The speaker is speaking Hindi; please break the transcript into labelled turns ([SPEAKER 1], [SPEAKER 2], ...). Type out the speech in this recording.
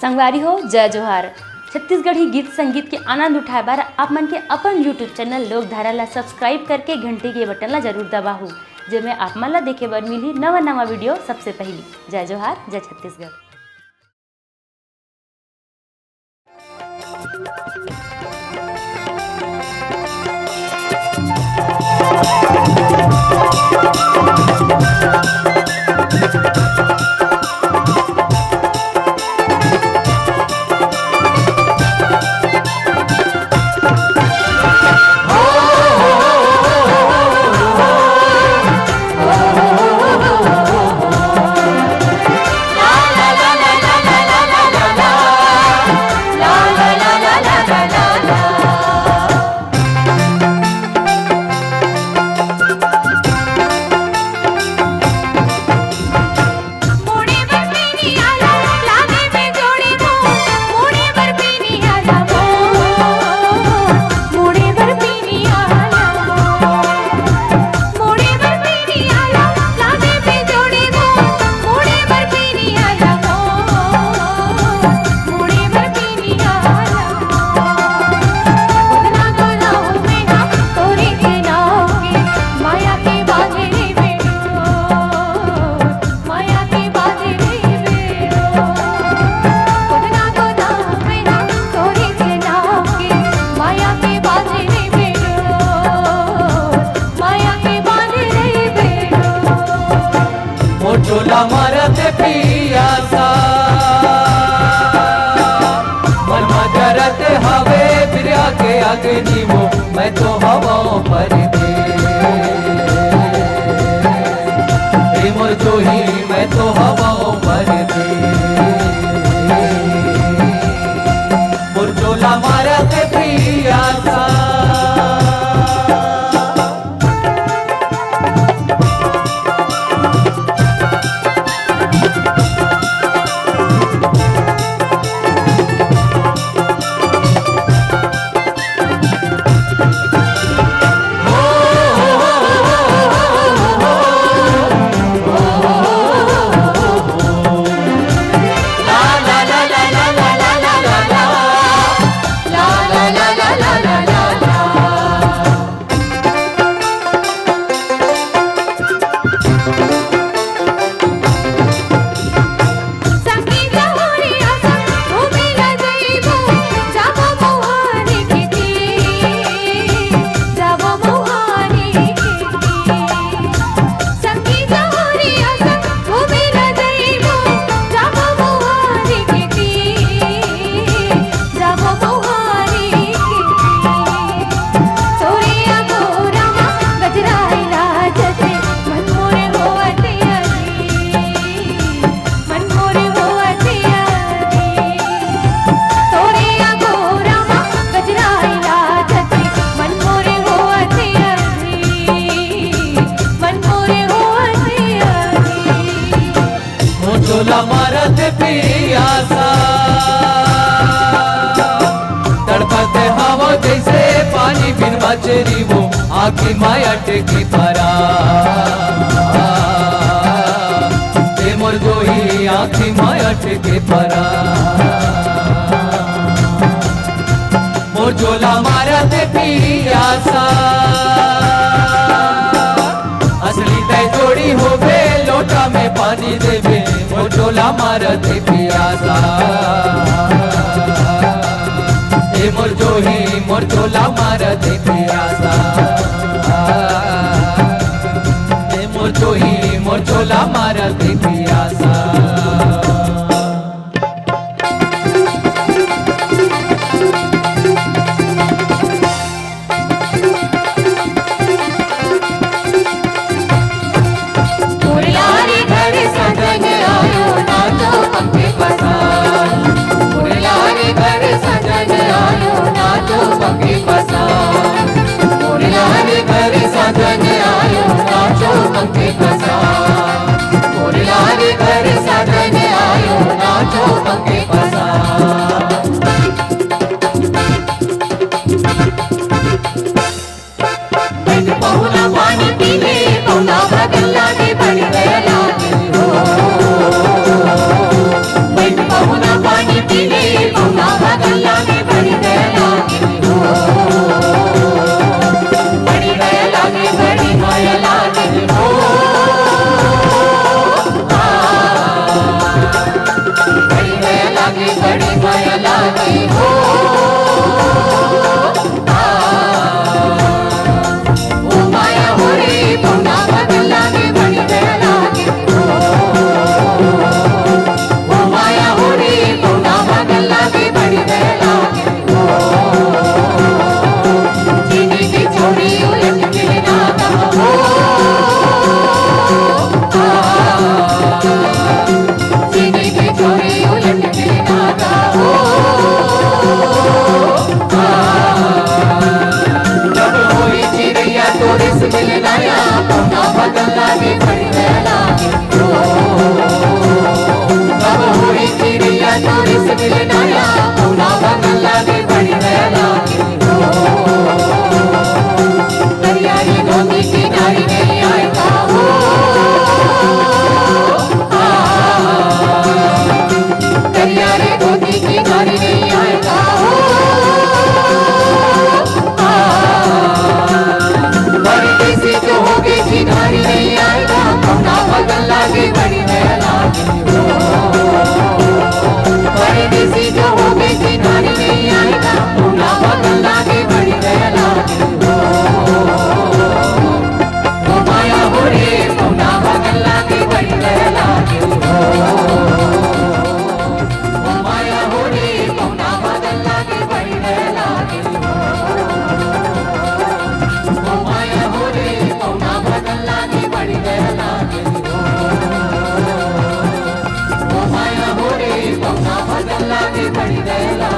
[SPEAKER 1] संगवारी हो जय जोहार। छत्तीसगढ़ी गीत संगीत के आनंद उठाए बार आप मन के अपन यूट्यूब चैनल लोकधारा ला सब्सक्राइब करके घंटी के बटन ला जरूर दबाहू, जेमे आप मन ला देखे बर मिली नवा नवा वीडियो सबसे पहली। जय जोहार, जय छत्तीसगढ़।
[SPEAKER 2] झोला मारत पियासा मन मगरत हवे बिरिया के अग्नि वो मैं तो हवाओं पर दे मोर जो ही मैं तो हवाओं पर दे मोर झोला मारत पियासा झोला मारत पियासा तड़पते हवा जैसे पानी बिन मचरी वो आखी माया टेकी परा मोर जो ही आखी माया टेकी परा मोर झोला मारत पियासा असली तय जोड़ी होवे लोटा में पानी देवे मोर झोला मारत पियासा ए मोर जो ही मोर झोला मारत पियासा ए मोर जो ही मोर झोला मारत पियासा पानी पीले पौना भगल्ला के बन गया लागे हो। पानी पी लागे बड़ी माया लागे हो ओ माया हो रे पौना बदल लागे बड़ी दया लागे ओ माया हो रे पौना बदल लागे बड़ी दया लागे जीने की छोड़ी उलट के ना हो जीने की छोड़ी उलट के ना हो जब होई चिड़ैया तोरे से मिलना या पौना बदल लागे बड़ी दया लागे जब होई चिड़ैया तोरे से मिलना या पौना बदल लागे बड़ी दया लागे दरियाई नदी किनारे नहीं आएगा हो दरियाई नदी किनारे नहीं आएगा हो परदेसी जो होगे किनारे नहीं आएगा पौना बदल लागे बड़ी दया लागे परदेसी जो होगे किनारे नहीं आएगा पौना बदल लागे बड़ी दया लागे ओ माया हो रे पौना बदल लागे बड़ी दया लागे ओ माया हो रे पौना बदल लागे बड़ी दया लागे ओ माया हो रे पौना बदल लागे बड़ी दया लागे ओ माया हो रे पौना बदल लागे बड़ी दया लागे